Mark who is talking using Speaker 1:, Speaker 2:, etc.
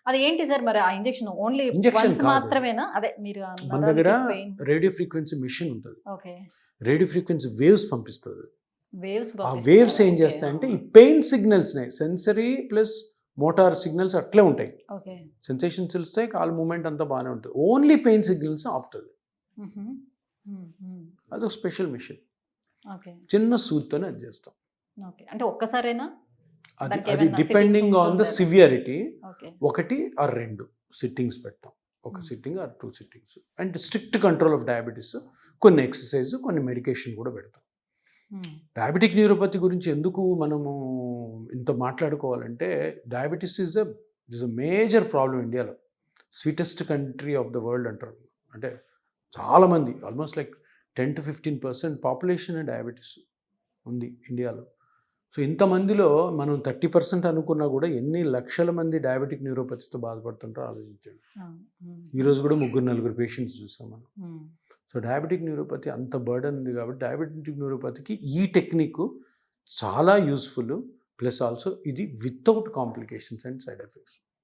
Speaker 1: అది ఏంటి సార్ మరి ఆ ఇంజెక్షన్ ఓన్లీ
Speaker 2: ఇంజెక్షన్
Speaker 1: వన్స్
Speaker 2: కాదు.
Speaker 1: మాత్రమేనా? అదే మీరు
Speaker 2: మన దగ్గర రేడియో ఫ్రీక్వెన్సీ మిషన్ ఉంటుంది.
Speaker 1: ఓకే.
Speaker 2: రేడియో ఫ్రీక్వెన్సీ వేవ్స్ పంపిస్తుంది.
Speaker 1: వేవ్స్
Speaker 2: ఆ వేవ్స్ ఏం చేస్తాయంటే ఈ పెయిన్ సిగ్నల్స్ని, సెన్సరీ ప్లస్ మోటార్ సిగ్నల్స్ అట్లే ఉంటాయి.
Speaker 1: ఓకే.
Speaker 2: సెన్సేషన్స్ తెలుస్తాయి, కాల్ మూమెంట్ అంతా బాగానే ఉంటుంది. ఓన్లీ పెయిన్ సిగ్నల్స్ ఆపుతుంది. అదొక స్పెషల్ మిషన్.
Speaker 1: ఓకే.
Speaker 2: చిన్న సూత్తోనే అది చేస్తాం.
Speaker 1: ఓకే. అంటే ఒక్కసారేనా?
Speaker 2: అది depending on the severity.
Speaker 1: Okay.
Speaker 2: 1 or 2 sittings పెట్టాం. ఒక sitting or 2 sittings. And strict control of diabetes, కొన్ని ఎక్సర్సైజ్, కొన్ని మెడికేషన్ కూడా పెడతాం. డయాబెటిక్ న్యూరోపతి గురించి ఎందుకు మనము ఇంత మాట్లాడుకోవాలంటే, diabetes is a major problem ఇండియాలో. Sweetest country of the world అంటారు. అంటే చాలామంది, almost like 10 to 15% population diabetes ఉంది ఇండియాలో. సో ఇంతమందిలో మనం 30% అనుకున్నా కూడా ఎన్ని లక్షల మంది డయాబెటిక్ న్యూరోపతితో బాధపడుతుంటారో ఆలోచించండి. ఈరోజు కూడా 3-4 పేషెంట్స్ చూసాం మనం. సో డయాబెటిక్ న్యూరోపతి అంత బర్డన్ ఉంది కాబట్టి డయాబెటిక్ న్యూరోపతికి ఈ టెక్నిక్ చాలా యూస్ఫుల్. ప్లస్ ఆల్సో ఇది without complications and side effects.